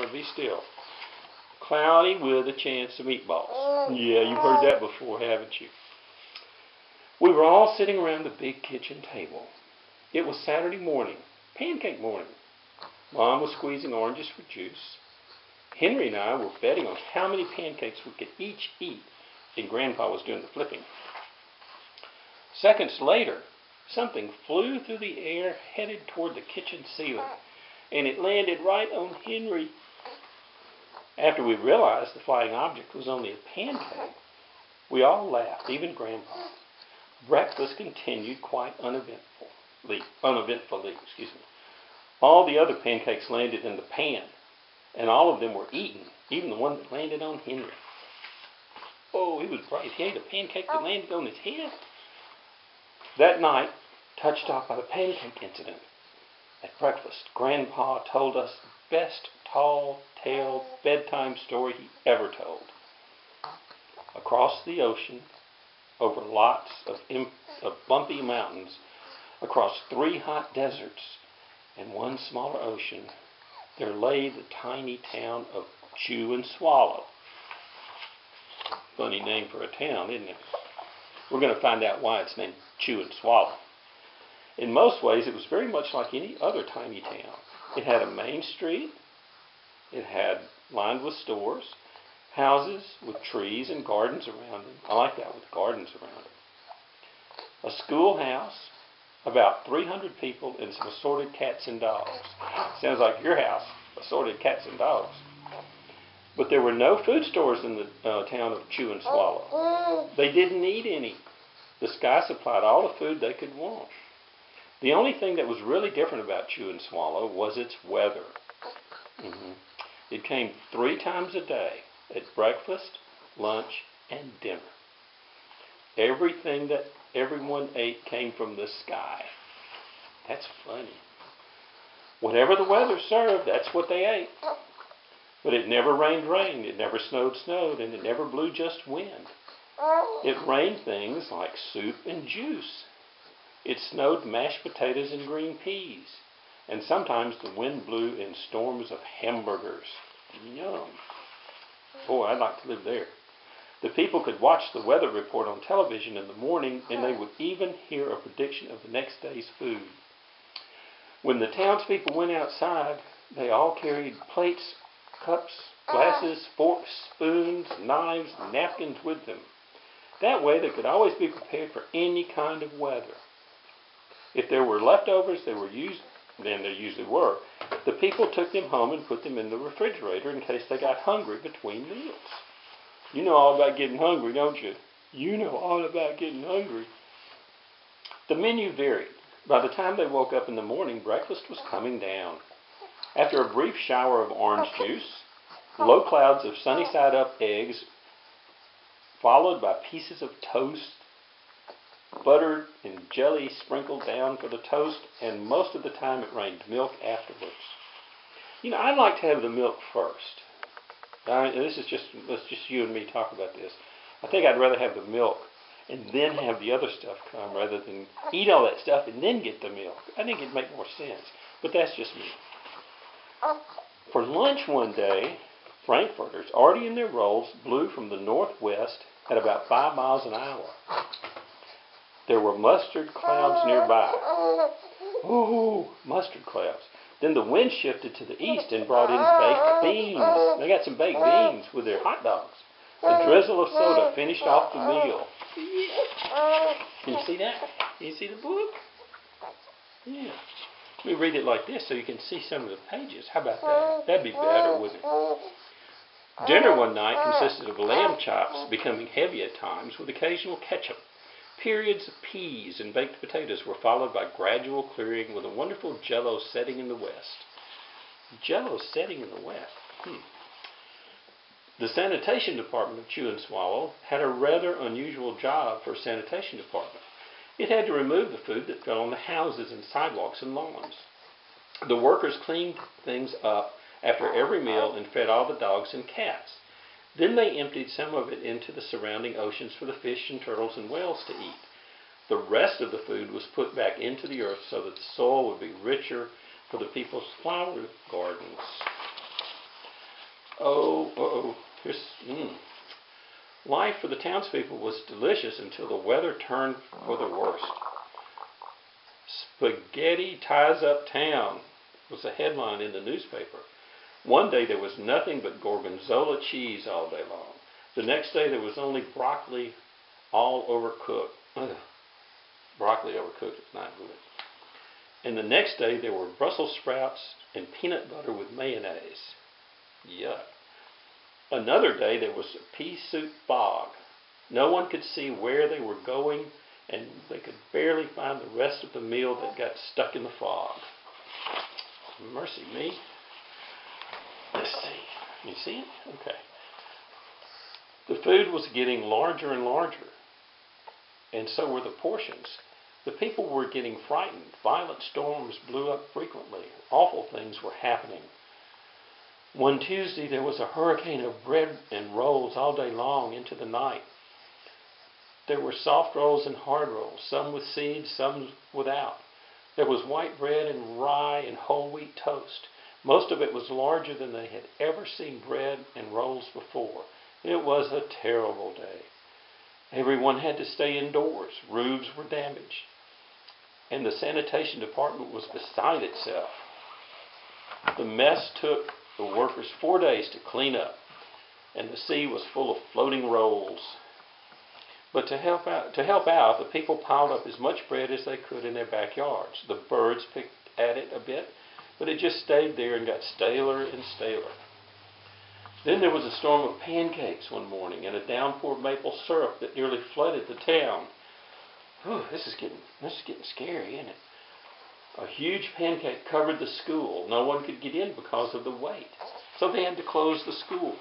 to be still. Cloudy with a chance of meatballs. Yeah, you've heard that before, haven't you? We were all sitting around the big kitchen table. It was Saturday morning, pancake morning. Mom was squeezing oranges for juice. Henry and I were betting on how many pancakes we could each eat, and Grandpa was doing the flipping. Seconds later, something flew through the air headed toward the kitchen ceiling, and it landed right on Henry. After we realized the flying object was only a pancake, we all laughed, even Grandpa. Breakfast continued quite uneventfully. All the other pancakes landed in the pan, and all of them were eaten, even the one that landed on Henry. Oh, he was bright. He ate a pancake that landed on his head. That night, touched off by the pancake incident, at breakfast, Grandpa told us the best tall-tale bedtime story he ever told. Across the ocean, over lots of bumpy mountains, across 3 hot deserts and 1 smaller ocean, there lay the tiny town of Chew and Swallow. Funny name for a town, isn't it? We're going to find out why it's named Chew and Swallow. In most ways, it was very much like any other tiny town. It had a main street. It had lined with stores, houses with trees and gardens around them. I like that, with gardens around them. A schoolhouse, about 300 people, and some assorted cats and dogs. Sounds like your house, assorted cats and dogs. But there were no food stores in the town of Chew and Swallow. They didn't need any. The sky supplied all the food they could want. The only thing that was really different about Chew and Swallow was its weather. It came 3 times a day, at breakfast, lunch, and dinner. Everything that everyone ate came from the sky. That's funny. Whatever the weather served, that's what they ate. But it never rained rain, it never snowed snowed, and it never blew just wind. It rained things like soup and juice. It snowed mashed potatoes and green peas. And sometimes the wind blew in storms of hamburgers. Yum. Boy, I'd like to live there. The people could watch the weather report on television in the morning, and they would even hear a prediction of the next day's food. When the townspeople went outside, they all carried plates, cups, glasses, forks, spoons, knives, and napkins with them. That way they could always be prepared for any kind of weather. If there were leftovers, then there usually were, the people took them home and put them in the refrigerator in case they got hungry between meals. You know all about getting hungry, don't you? You know all about getting hungry. The menu varied. By the time they woke up in the morning, breakfast was coming down. After a brief shower of orange juice, low clouds of sunny-side-up eggs, followed by pieces of toast, butter and jelly sprinkled down for the toast, and most of the time it rained milk afterwards. You know, I'd like to have the milk first. Let's just you and me talk about this. I think I'd rather have the milk and then have the other stuff come rather than eat all that stuff and then get the milk. I think it'd make more sense, but that's just me. For lunch one day, frankfurters, already in their rolls, blew from the northwest at about 5 miles an hour. There were mustard clouds nearby. Ooh, mustard clouds. Then the wind shifted to the east and brought in baked beans. They got some baked beans with their hot dogs. A drizzle of soda finished off the meal. Can you see that? Can you see the book? Yeah. Let me read it like this so you can see some of the pages. How about that? That'd be better, wouldn't it? Dinner one night consisted of lamb chops, becoming heavy at times, with occasional ketchup. Periods of peas and baked potatoes were followed by gradual clearing with a wonderful Jell-O setting in the west. Jell-O setting in the west. The sanitation department of Chew and Swallow had a rather unusual job for a sanitation department. It had to remove the food that fell on the houses and sidewalks and lawns. The workers cleaned things up after every meal and fed all the dogs and cats. Then they emptied some of it into the surrounding oceans for the fish and turtles and whales to eat. The rest of the food was put back into the earth so that the soil would be richer for the people's flower gardens. Oh. Here's, Life for the townspeople was delicious until the weather turned for the worst. Spaghetti ties up town was the headline in the newspaper. One day there was nothing but gorgonzola cheese all day long. The next day there was only broccoli all overcooked. Ugh. Broccoli overcooked is not good. And the next day there were Brussels sprouts and peanut butter with mayonnaise. Yuck. Another day there was a pea soup fog. No one could see where they were going, and they could barely find the rest of the meal that got stuck in the fog. Mercy me. Let's see. You see it? Okay. The food was getting larger and larger, and so were the portions. The people were getting frightened. Violent storms blew up frequently. Awful things were happening. One Tuesday there was a hurricane of bread and rolls all day long into the night. There were soft rolls and hard rolls, some with seeds, some without. There was white bread and rye and whole wheat toast. Most of it was larger than they had ever seen bread and rolls before. It was a terrible day. Everyone had to stay indoors. Roofs were damaged. And the sanitation department was beside itself. The mess took the workers 4 days to clean up, and the sea was full of floating rolls. But to help out, the people piled up as much bread as they could in their backyards. The birds picked at it a bit, but it just stayed there and got staler and staler. Then there was a storm of pancakes one morning and a downpour of maple syrup that nearly flooded the town. Whew, this is getting scary, isn't it? A huge pancake covered the school. No one could get in because of the weight. So they had to close the school.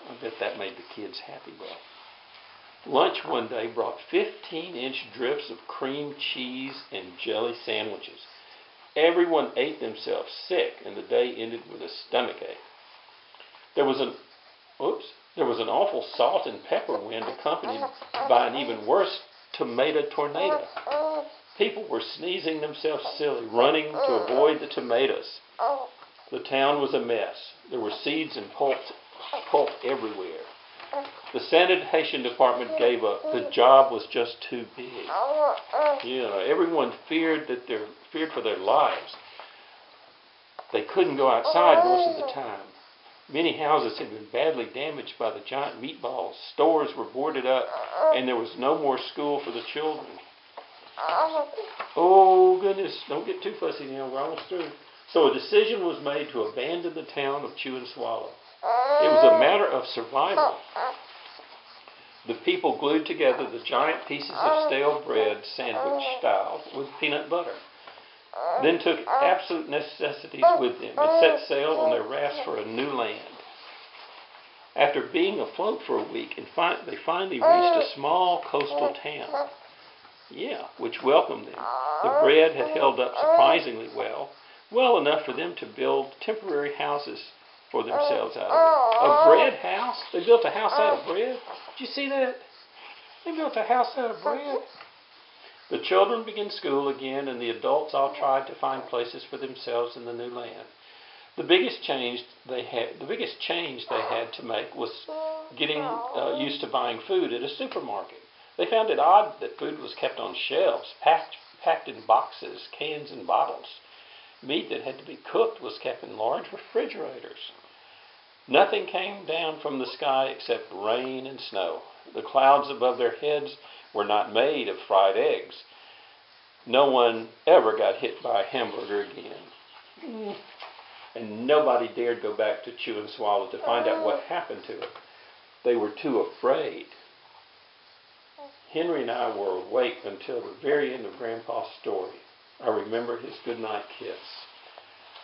I bet that made the kids happy, though. Lunch one day brought 15-inch drifts of cream cheese and jelly sandwiches. Everyone ate themselves sick, and the day ended with a stomachache. There was an awful salt and pepper wind accompanied by an even worse tomato tornado. People were sneezing themselves silly, running to avoid the tomatoes. The town was a mess. There were seeds and pulp everywhere. The sanitation department gave up. The job was just too big. Everyone feared for their lives. They couldn't go outside most of the time. Many houses had been badly damaged by the giant meatballs. Stores were boarded up, and there was no more school for the children. Oh, goodness. Don't get too fussy now. We're almost through. So a decision was made to abandon the town of Chew and Swallow. It was a matter of survival. The people glued together the giant pieces of stale bread, sandwich style, with peanut butter. Then took absolute necessities with them and set sail on their rafts for a new land. After being afloat for a week, they finally reached a small coastal town. Which welcomed them. The bread had held up surprisingly well enough for them to build temporary houses for themselves out of it. A bread house? They built a house out of bread? Did you see that? They built a house out of bread. The children began school again, and the adults all tried to find places for themselves in the new land. The biggest change they had to make was getting used to buying food at a supermarket. They found it odd that food was kept on shelves, packed in boxes, cans, and bottles. Meat that had to be cooked was kept in large refrigerators. Nothing came down from the sky except rain and snow. The clouds above their heads were not made of fried eggs. No one ever got hit by a hamburger again. And nobody dared go back to Chew and Swallow to find out what happened to it. They were too afraid. Henry and I were awake until the very end of Grandpa's story. I remember his goodnight kiss.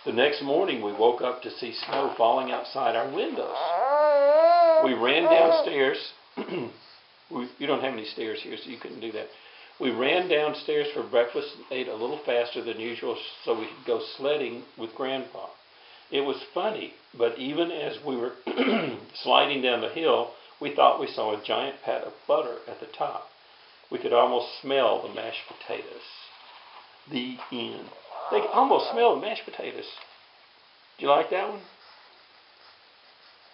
The next morning we woke up to see snow falling outside our windows. We ran downstairs. You don't have any stairs here, so you couldn't do that. We ran downstairs for breakfast and ate a little faster than usual so we could go sledding with Grandpa. It was funny, but even as we were sliding down the hill, we thought we saw a giant pat of butter at the top. We could almost smell the mashed potatoes. The end. They could almost smell the mashed potatoes. Did you like that one?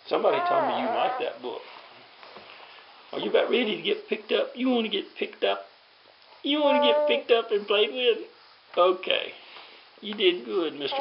Somebody told me you like that book. Are you about ready to get picked up? You want to get picked up? You want to get picked up and played with? Okay. You did good, Mr.